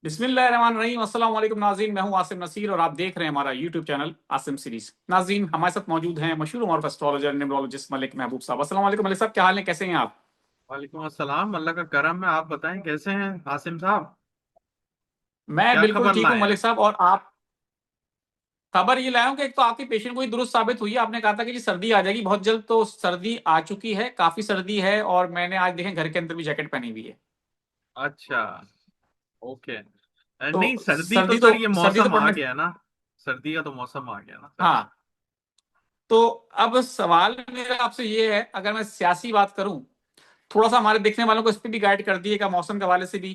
बिस्मिल्लाहिर्रहमानिर्रहीम। अस्सलाम वालेकुम नाज़रीन, मैं हूं आसिम नसीर और आप देख रहे हैं हमारा यूट्यूब चैनल आसिम सीरीज। नाज़रीन, हमारे साथ मौजूद हैं मशहूर और एस्ट्रोलॉजर न्यूमरोलॉजिस्ट मलिक महबूब साहब। अस्सलाम वालेकुम मलिक साहब, क्या हाल है, कैसे हैं आप? वालेकुम अस्सलाम। अल्लाह का करम है। आप बताएं कैसे हैं आसिम साहब। मैं क्या बिल्कुल खबर ठीक हूं लाए मलिक हैं? साहब। और आप, खबर ये लाया हूं कि एक तो आपकी पेशेंट को ही दुरुस्त साबित हुई है। आपने कहा था कि जी सर्दी आ जाएगी बहुत जल्द, तो सर्दी आ चुकी है, काफी सर्दी है। और मैंने आज देखें घर के अंदर भी जैकेट पहनी हुई है। अच्छा। ओके। तो नहीं, सर्दी तो सर ये सर्दी तो मौसम आ पड़ने। गया ना। सर्दी का तो मौसम आ गया ना सर। हाँ। तो अब सवाल मेरा आपसे ये है, अगर मैं सियासी बात करूं, थोड़ा सा हमारे देखने वालों को इस पे भी गाइड कर दिएगा, मौसम के हवाले से भी।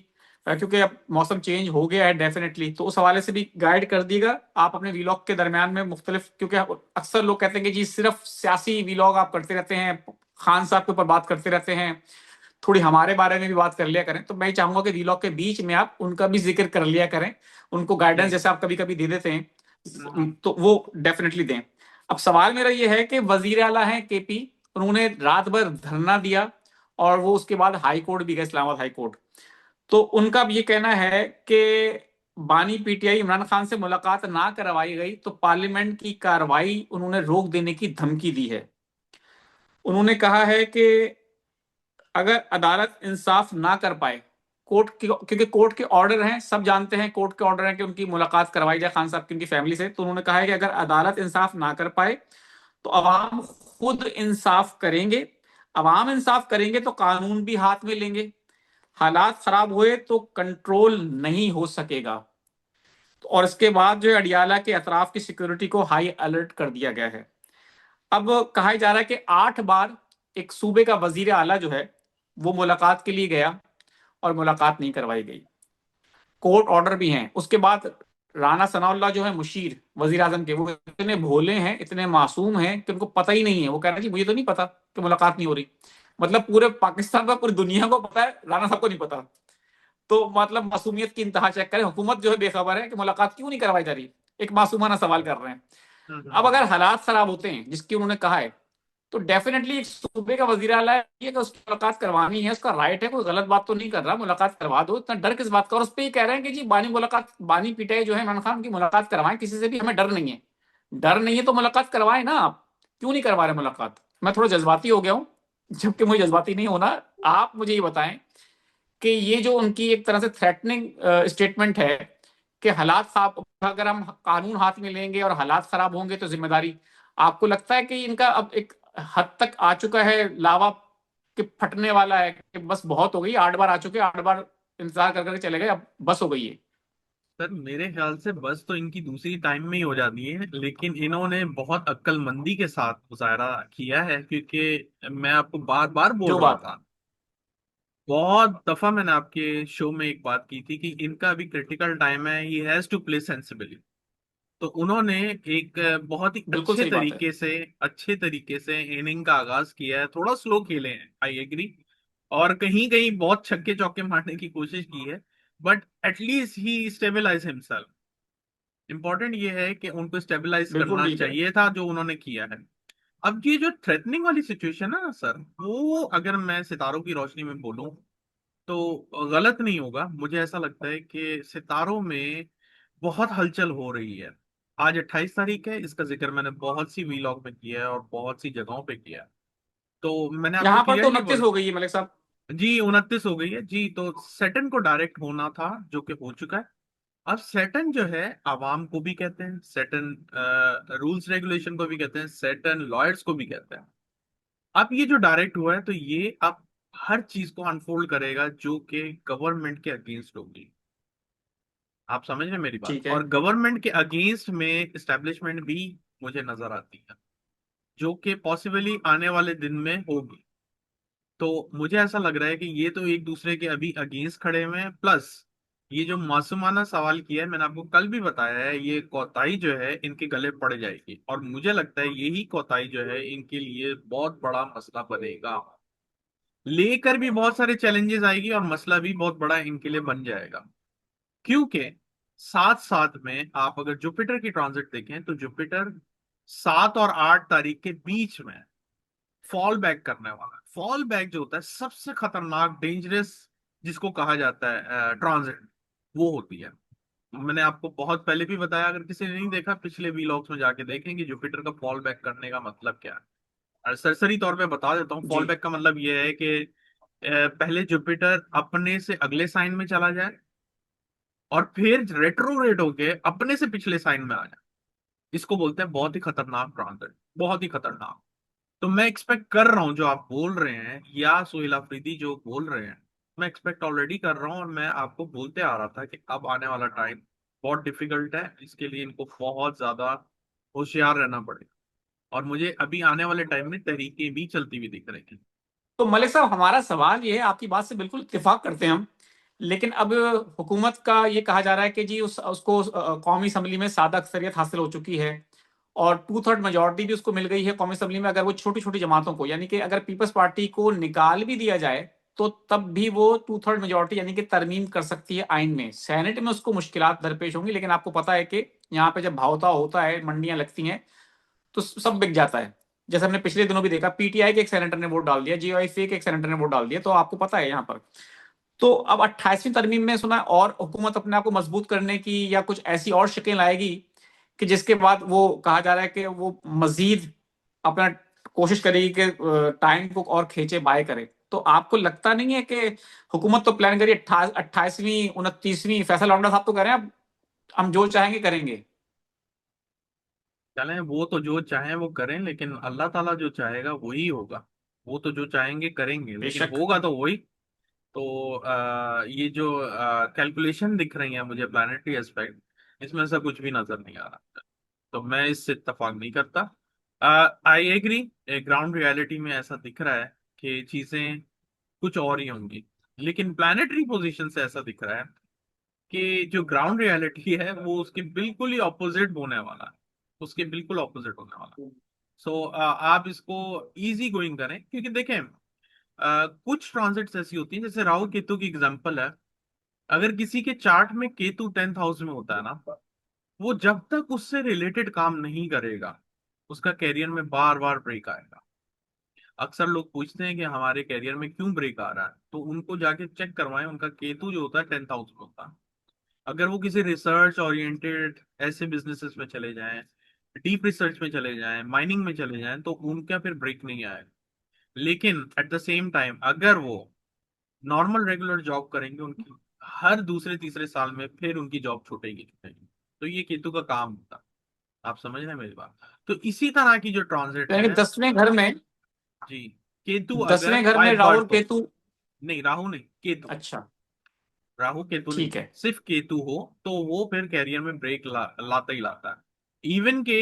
क्योंकि अब मौसम चेंज हो गया है डेफिनेटली, तो उस हवाले से भी गाइड कर दिएगा आप अपने वीलॉग के दरमियान में मुख्तलिफ। क्योंकि अक्सर लोग कहते हैं कि जी सिर्फ सियासी वीलॉग आप करते रहते हैं, खान साहब के ऊपर बात करते रहते हैं, थोड़ी हमारे बारे में भी बात कर लिया करें। तो मैं चाहूंगा कि वीलॉग के बीच में आप उनका भी जिक्र कर लिया करें, उनको गाइडेंस जी। जैसे आप कभी कभी दे देते हैं, हम्म। तो वो डेफिनेटली दें। अब सवाल मेरा ये है कि वजीर आला है केपी, उन्होंने रात भर धरना दिया और वो उसके बाद हाई कोर्ट भी गए, इस्लामाबाद हाई कोर्ट। तो उनका भी ये कहना है कि बानी पीटीआई इमरान खान से मुलाकात ना करवाई गई तो पार्लियामेंट की कार्रवाई उन्होंने रोक देने की धमकी दी है। उन्होंने कहा है कि अगर अदालत इंसाफ ना कर पाए, कोर्ट की, क्योंकि कोर्ट के ऑर्डर हैं, सब जानते हैं कोर्ट के ऑर्डर हैं कि उनकी मुलाकात करवाई जाए खान साहब की उनकी फैमिली से, तो उन्होंने कहा है कि अगर अदालत इंसाफ ना कर पाए तो अवाम खुद इंसाफ करेंगे। अवाम इंसाफ करेंगे तो कानून भी हाथ में लेंगे। हालात खराब हुए तो कंट्रोल नहीं हो सकेगा। और इसके बाद जो है अडियाला के अतराफ की सिक्योरिटी को हाई अलर्ट कर दिया गया है। अब कहा जा रहा है कि 8 बार एक सूबे का वजीर आला जो है वो मुलाकात के लिए गया और मुलाकात नहीं करवाई गई। कोर्ट ऑर्डर भी हैं। उसके बाद राना सनाउल्लाह जो है मुशीर वजीर आजम के, वो इतने भोले हैं, इतने मासूम हैं कि उनको पता ही नहीं है। वो कह रहे हैं कि मुझे तो नहीं पता कि मुलाकात नहीं हो रही। मतलब पूरे पाकिस्तान का, पूरी दुनिया को पता है, राना साहब को नहीं पता। तो मतलब मासूमियत की इंतहा चेक करें, हुकूमत जो है बेखबर है कि मुलाकात क्यों नहीं करवाई जा रही। एक मासूमाना सवाल कर रहे हैं। अब अगर हम्म। हालात खराब होते हैं जिसकी उन्होंने कहा है, तो डेफिनेटली एक सूबे का वजीर आला है कि उसकी मुलाकात करवानी है, उसका राइट है, कोई गलत बात तो नहीं कर रहा, मुलाकात करवा दो, इतना डर किस बात का। और उस पर ये कह रहे हैं कि जी बानी पिटाई जो है इमरान खान की, मुलाकात करवाएं किसी से भी, हमें डर नहीं है। डर नहीं है तो मुलाकात करवाएं ना आप, क्यों नहीं करवा रहे मुलाकात? मैं थोड़ा जज्बाती हो गया हूँ, जबकि मुझे जज्बाती नहीं होना। आप मुझे ये बताएं कि ये जो उनकी एक तरह से थ्रेटनिंग स्टेटमेंट है कि हालात खराब, अगर हम कानून हाथ में लेंगे और हालात खराब होंगे तो जिम्मेदारी, आपको लगता है कि इनका अब एक हद तक आ चुका है, लावा के फटने वाला है कि बस बहुत हो गई, 8 बार आ चुके, 8 बार इंतजार कर करके चले गए, अब बस हो गई है? सर मेरे ख्याल से बस तो इनकी दूसरी टाइम में ही हो जाती है, लेकिन इन्होंने बहुत अक्लमंदी के साथ मुजाहरा किया है, क्योंकि मैं आपको बार बार बोल जो रहा बात। था। बहुत दफा मैंने आपके शो में एक बात की थी कि इनका अभी क्रिटिकल टाइम है, he has to play sensibly. तो उन्होंने एक बहुत ही बिल्कुल सही बात है। अच्छे तरीके से इनिंग का आगाज किया है। थोड़ा स्लो खेले हैं, आई एग्री। और कहीं कहीं बहुत छक्के चौके मारने की कोशिश की है, but at least he stabilise himself. Important ये है कि उनको स्टेबलाइज बिल्कुल करना ठीक है। चाहिए था, जो उन्होंने किया है। अब ये जो थ्रेटनिंग वाली सिचुएशन है ना सर, वो अगर मैं सितारों की रोशनी में बोलूं तो गलत नहीं होगा। मुझे ऐसा लगता है कि सितारों में बहुत हलचल हो रही है। आज 28 तारीख है, इसका जिक्र मैंने बहुत सी वीलॉग में किया है और बहुत सी जगहों पे किया है। तो मैंने आपको यहाँ पर तो क्लियरली 29 बोला। हो गई है मलिक साहब। जी, 29 हो गई है जी। तो सैटर्न को डायरेक्ट होना था, जो कि हो चुका है। अब सैटर्न जो है, आवाम को भी कहते हैं सैटर्न, रूल्स रेगुलेशन को भी कहते हैं सैटर्न, लॉयर्स को भी कहते हैं। अब ये जो डायरेक्ट हुआ है, तो ये अब हर चीज को अनफोल्ड करेगा जो कि गवर्नमेंट के अगेंस्ट होगी। आप समझ रहे हैं मेरी बात? ठीक है। और गवर्नमेंट के अगेंस्ट में एस्टेब्लिशमेंट भी मुझे नजर आती है, जो कि पॉसिबली आने वाले दिन में होगी। तो मुझे ऐसा लग रहा है कि ये तो एक दूसरे के अभी अगेंस्ट खड़े हुए हैं। प्लस ये जो मासूमाना सवाल किया है, मैंने आपको कल भी बताया है, ये कोताही जो है इनके गले पड़ जाएगी। और मुझे लगता है यही कोताही जो है इनके लिए बहुत बड़ा मसला बनेगा। लेकर भी बहुत सारे चैलेंजेस आएगी और मसला भी बहुत बड़ा इनके लिए बन जाएगा। क्योंकि साथ साथ में आप अगर जुपिटर की ट्रांजिट देखें, तो जुपिटर 7 और 8 तारीख के बीच में फॉल बैक करने वाला है। फॉल बैक जो होता है सबसे खतरनाक डेंजरस जिसको कहा जाता है ट्रांजिट, वो होती है। मैंने आपको बहुत पहले भी बताया, अगर किसी ने नहीं देखा पिछले वीलॉग्स में जाके देखें कि जुपिटर का फॉल बैक करने का मतलब क्या है। और सरसरी तौर पे बता देता हूँ, जी। फॉल बैक का मतलब ये है कि पहले जुपिटर अपने से अगले साइन में चला जाए और फिर रेट्रोग्रेड होके अपने से पिछले साइन में आ जाए। इसको बोलते हैं बहुत ही खतरनाक ट्रांजिट, बहुत ही खतरनाक। तो मैं एक्सपेक्ट कर रहा हूँ जो आप बोल रहे हैं, या सोहेल अफरीदी जो बोल रहे हैं, मैं एक्सपेक्ट ऑलरेडी कर रहा हूँ। और मैं आपको बोलते आ रहा था कि अब आने वाला टाइम बहुत डिफिकल्ट है, इसके लिए इनको बहुत ज्यादा होशियार रहना पड़ेगा। और मुझे अभी आने वाले टाइम में तहरीकें भी चलती हुई दिख रही हैं। तो मलिक साहब, हमारा सवाल ये है, आपकी बात से बिल्कुल इत्तेफाक करते हैं हम, लेकिन अब हुकूमत का ये कहा जा रहा है कि जी उसको कौमी असम्बली में सादा अक्सरियत हासिल हो चुकी है और 2/3 मेजोरिटी भी उसको मिल गई है कौमी असम्बली में। अगर वो छोटी छोटी जमातों को, यानी कि अगर पीपल्स पार्टी को निकाल भी दिया जाए तो तब भी वो 2/3 मेजोरिटी यानी कि तरमीम कर सकती है आइन में। सेनेट में उसको मुश्किलात दरपेश होंगी, लेकिन आपको पता है कि यहाँ पे जब भावता होता है, मंडियां लगती हैं, तो सब बिक जाता है। जैसे हमने पिछले दिनों भी देखा, पीटीआई के एक सेनेटर ने वोट डाल दिया, जीओआईसी के एक सेनेटर ने वोट डाल दिया, तो आपको पता है यहाँ पर। तो अब 28वीं तरमीम में सुना और हुकूमत अपने आप को मजबूत करने की या कुछ ऐसी और शिकें लाएगी कि जिसके बाद वो कहा जा रहा है कि वो मजीद अपना कोशिश करेगी कि टाइम को और खींचे बाय करे। तो आपको लगता नहीं है कि हुकूमत तो प्लान करिए 28वीं 29वीं, फैसल लौंडा साहब तो कह रहे हैं अब हम जो चाहेंगे करेंगे। चलें, वो तो जो चाहें वो करें, लेकिन अल्लाह ताला जो चाहेगा वही होगा। वो तो जो चाहेंगे करेंगे, लेकिन बेशक। होगा तो वही। तो ये जो कैलकुलेशन दिख रही है मुझे प्लानिटरी एस्पेक्ट, इसमें ऐसा कुछ भी नजर नहीं आ रहा। तो मैं इससे इत्तेफाक नहीं करता। आई एग्री, ग्राउंड रियलिटी में ऐसा दिख रहा है कि चीजें कुछ और ही होंगी। लेकिन प्लानिटरी पोजीशन से ऐसा दिख रहा है कि जो ग्राउंड रियलिटी है वो उसके बिल्कुल ही ऑपोजिट होने वाला है। उसके बिल्कुल ऑपोजिट होने वाला है। सो आप इसको इजी गोइंग करें, क्योंकि देखें कुछ ट्रांजिट्स ऐसी होती हैं, जैसे राहु केतु की एग्जांपल है। अगर किसी के चार्ट में केतु 10th हाउस में होता है ना, वो जब तक उससे रिलेटेड काम नहीं करेगा, उसका कैरियर में बार बार ब्रेक आएगा। अक्सर लोग पूछते हैं कि हमारे कैरियर में क्यों ब्रेक आ रहा है, तो उनको जाके चेक करवाएं, उनका केतु जो होता है 10th हाउस में होता है। अगर वो किसी रिसर्च ओरिएंटेड ऐसे बिजनेसेस में चले जाएं, डीप रिसर्च में चले जाएं, माइनिंग में चले जाएं, तो उनका फिर ब्रेक नहीं आएगा। लेकिन एट द सेम टाइम अगर वो नॉर्मल रेगुलर जॉब करेंगे, उनकी हर दूसरे तीसरे साल में फिर उनकी जॉब छूटेगी छूटेगी। तो ये केतु का काम होता है। आप समझ रहे हैं मेरी बात? तो इसी तरह की जो ट्रांजिट यानी कि है। जी, केतु अगर 10वें घर बाय में राहु और बर्थ हो। केतु। नहीं, राहु नहीं, केतु। अच्छा। राहु केतु नहीं, ठीक है। सिर्फ केतु हो तो वो फिर कैरियर में ब्रेक लाता ही लाता है। इवन के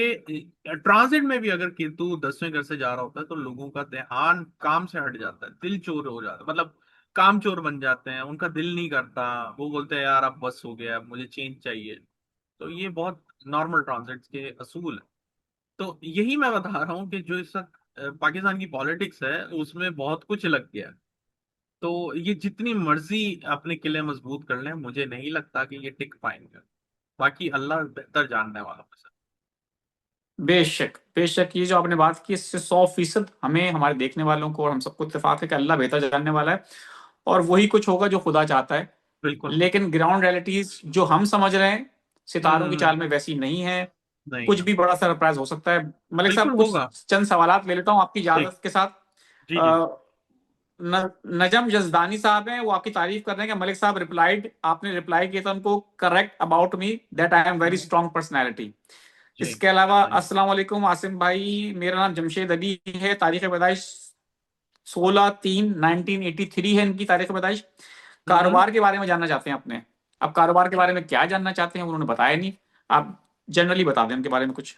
ट्रांजिट में भी अगर केतु 10वें घर से जा रहा होता है, तो लोगों का ध्यान काम से हट जाता है, दिल चोर हो जाता है, मतलब काम चोर बन जाते हैं, उनका दिल नहीं करता। वो बोलते हैं यार अब बस हो गया, अब मुझे चेंज चाहिए। तो ये बहुत नॉर्मल ट्रांजिट्स के असूल है। तो यही मैं बता रहा हूँ कि जो इस वक्त पाकिस्तान की पॉलिटिक्स है उसमें बहुत कुछ लग गया है। तो ये जितनी मर्जी अपने किले मजबूत कर लें, मुझे नहीं लगता कि ये टिक पाएंगे। बाकी अल्लाह बेहतर जानने वाला है। बेशक बेशक, ये जो आपने बात की इससे 100% हमें, हमारे देखने वालों को और हम सबको इत्तेफाक है कि अल्लाह बेहतर जानने वाला है और वही कुछ होगा जो खुदा चाहता है। बिल्कुल। लेकिन ग्राउंड रियलिटीज जो हम समझ रहे हैं सितारों की हम्म। चाल में वैसी नहीं है। नहीं कुछ है। भी बड़ा सरप्राइज हो सकता है। मलिक साहब, बिल्कुल कुछ होगा। चंद सवालात ले लेता हूं आपकी ठीक। इजाजत के साथ। जी जी। अ, नजम जजदानी साहब हैं, वो आपकी तारीफ कर रहे हैं कि मलिक साहब रिप्लाइड, आपने रिप्लाई किया था उनको, correct about me that I am very hmm. Strong personality. जी इसके अलावा बताइए। अस्सलाम वालेकुम आसिम भाई, मेरा नाम जमशेद अली है, तारीख पैदाइश 16/3/1983 है इनकी तारीख पैदाइश। हम्म। कारोबार के बारे में जानना चाहते हैं अपने। अब कारोबार के बारे में क्या जानना चाहते हैं उन्होंने बताया नहीं। आप जनरली बता दें उनके बारे में कुछ।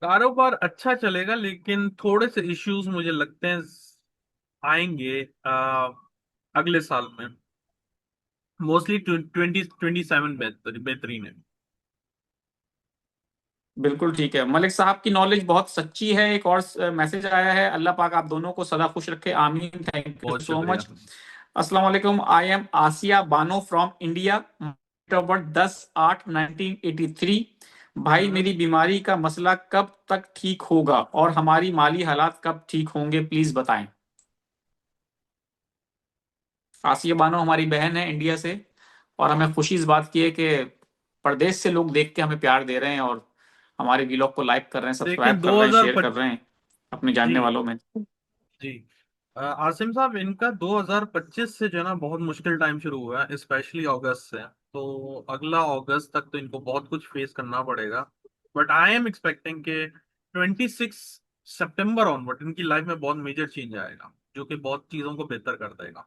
कारोबार अच्छा चलेगा, लेकिन थोड़े से इश्यूज मुझे लगते हैं आएंगे अगले साल में। मोस्टली 2027 बेहतरीन है। बिल्कुल ठीक है, मलिक साहब की नॉलेज बहुत सच्ची है। एक और मैसेज आया है, अल्लाह पाक आप दोनों को सदा खुश रखे, आमीन, थैंक यू बहुत सो शुक्रिया। मच। अस्सलाम वालेकुम, I am Asiya Bano from India, birth 10/8/1983। भाई हम्म। मेरी बीमारी का मसला कब तक ठीक होगा और हमारी माली हालात कब ठीक होंगे, प्लीज बताएं। आसिया बानो हमारी बहन है इंडिया से, और हमें खुशी इस बात की है कि प्रदेश से लोग देख के हमें प्यार दे रहे हैं और हमारे व्लॉग को लाइक कर रहे हैं, लेकिन सब्सक्राइब कर रहे हैं, शेयर कर 2025 रहे हैं अपने जी जानने वालों में। जी आसिम साहब, इनका 2025 से जो है ना बहुत मुश्किल टाइम शुरू हुआ है, स्पेशली अगस्त से। तो अगला अगस्त तक तो इनको बहुत कुछ फेस करना पड़ेगा। बट आई एम एक्सपेक्टिंग के 26 सितंबर ऑनवर्ड इनकी लाइफ में बहुत मेजर चेंज आएगा, जो कि बहुत चीजों को बेहतर कर देगा।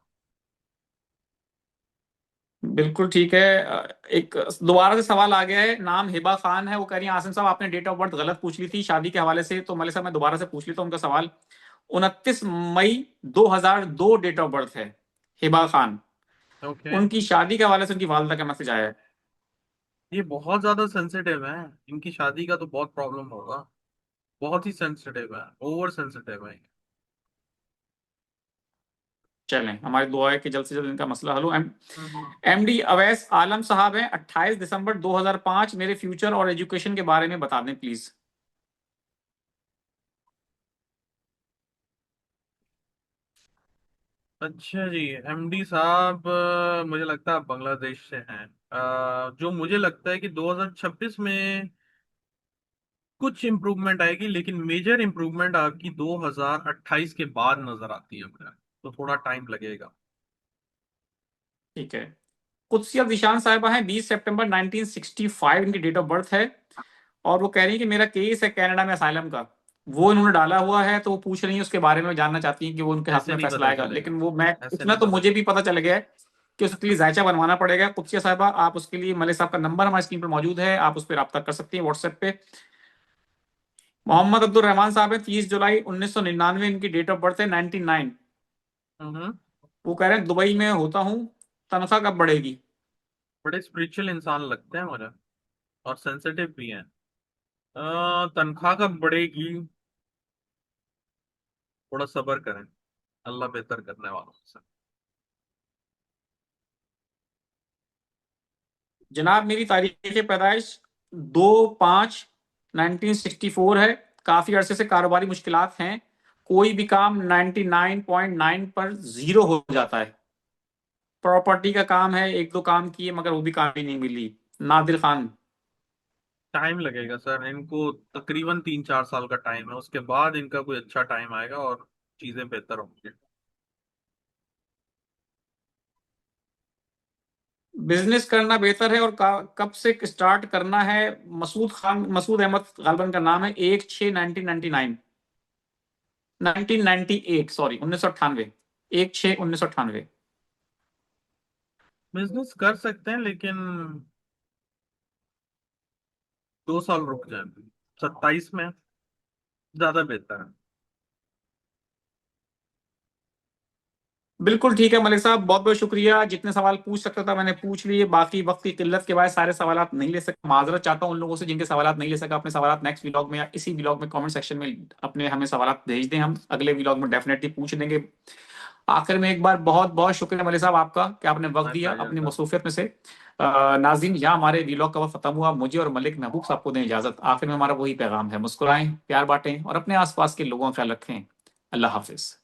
बिल्कुल ठीक है। एक दोबारा से सवाल आ गया है, नाम हिबा खान है, वो कह रही है आसिम साहब आपने डेट ऑफ बर्थ गलत पूछ ली थी शादी के हवाले से, तो मलिक साहब मैं दोबारा से पूछ लेता हूँ उनका सवाल। 29 मई 2002 डेट ऑफ बर्थ है हिबा खान। ओके। उनकी शादी के हवाले से उनकी वालदा का मैसेज आया है। ये बहुत ज्यादा सेंसिटिव है, इनकी शादी का तो बहुत प्रॉब्लम होगा। बहुत ही सेंसिटिव है, ओवर सेंसिटिव है। चलें, हमारी दुआ है कि जल्द से जल्द इनका मसला हल हो। हम्म। एमडी अवैस आलम साहब हैं, 28 दिसंबर 2005, मेरे फ्यूचर और एजुकेशन के बारे में बता दें प्लीज। अच्छा जी, एमडी साहब, मुझे लगता है आप बांग्लादेश से हैं। जो मुझे लगता है कि 2026 में कुछ इम्प्रूवमेंट आएगी, लेकिन मेजर इम्प्रूवमेंट आपकी 2028 के बाद नजर आती है मुझे। तो थोड़ा टाइम लगेगा। ठीक है। कुत्सिया दिशान साहिबा हैं, 20 सितंबर 1965 इनकी डेट ऑफ बर्थ है। और वो कह रही है कि मेरा केस है कनाडा में असाइलम का, वो इन्होंने डाला हुआ है, तो वो पूछ रही है उसके बारे में जानना चाहती हैं कि वो उनके हक ऐसे में नहीं फैसला पता आएगा। चलेगा। लेकिन वो मैं ऐसे इतना नहीं तो पता मुझे भी चलेगा। पता चल गया है कि उसके लिए जायचा बनवाना पड़ेगा। कुत्सिया साहिबा, आप उसके लिए मलिक साहब का नंबर हमारी स्क्रीन पर मौजूद है, आप उस पर रब्ता कर सकती हैं व्हाट्सएप पे। मोहम्मद अब्दुल रहमान साहब है, 30 जुलाई 1999 इनकी डेट ऑफ बर्थ है, 99। हम्म। वो कह रहे हैं दुबई में होता हूँ, तनख्वाह कब बढ़ेगी। बड़े स्पिरिचुअल इंसान लगते हैं मुझे, और सेंसिटिव भी हैं। तनख्वाह कब बढ़ेगी? थोड़ा सब्र करें, अल्लाह बेहतर करने वालों से। जनाब मेरी तारीख पैदाइश 2/5/1964 है। काफी अरसे से कारोबारी मुश्किलात हैं, कोई भी काम 99.9 पर जीरो हो जाता है। प्रॉपर्टी का काम है, एक दो काम किए मगर वो भी काम ही नहीं मिली। नादिर खान। टाइम लगेगा सर इनको, तकरीबन 3-4 साल का टाइम है, उसके बाद इनका कोई अच्छा टाइम आएगा और चीजें बेहतर होंगी। बिजनेस करना बेहतर है और कब से स्टार्ट करना है। मसूद अहमद गालबन का नाम है, 1/6/1999, 1998, सॉरी 1998, 1/6/1998। बिजनेस कर सकते हैं, लेकिन 2 साल रुक जाए, 27 में ज्यादा बेहतर है। बिल्कुल ठीक है मलिक साहब, बहुत बहुत शुक्रिया। जितने सवाल पूछ सकता था मैंने पूछ लिए, बाकी वक्त की किल्लत के बाद सारे सवाल नहीं ले सका। माजरत चाहता हूं उन लोगों से जिनके सवाल नहीं ले सका। अपने सवाल नेक्स्ट व्लॉग में या इसी व्लॉग में कमेंट सेक्शन में अपने हमें सवाल भेज दें, हम अगले व्लॉग में डेफिनेटली पूछ लेंगे। आखिर में एक बार बहुत बहुत शुक्रिया मलिक साहब आपका कि आपने वक्त माय दिया प्लेजर अपनी सर। मसरूफियत में से। नाज़रीन, यहाँ हमारे व्लॉग का वक्त खत्म हुआ। मुझे और मलिक महबूब साहब को दें इजाजत। आखिर में हमारा वही पैगाम है, मुस्कुराएं, प्यार बांटें और अपने आसपास के लोगों का ख्याल रखें। अल्लाह हाफिज।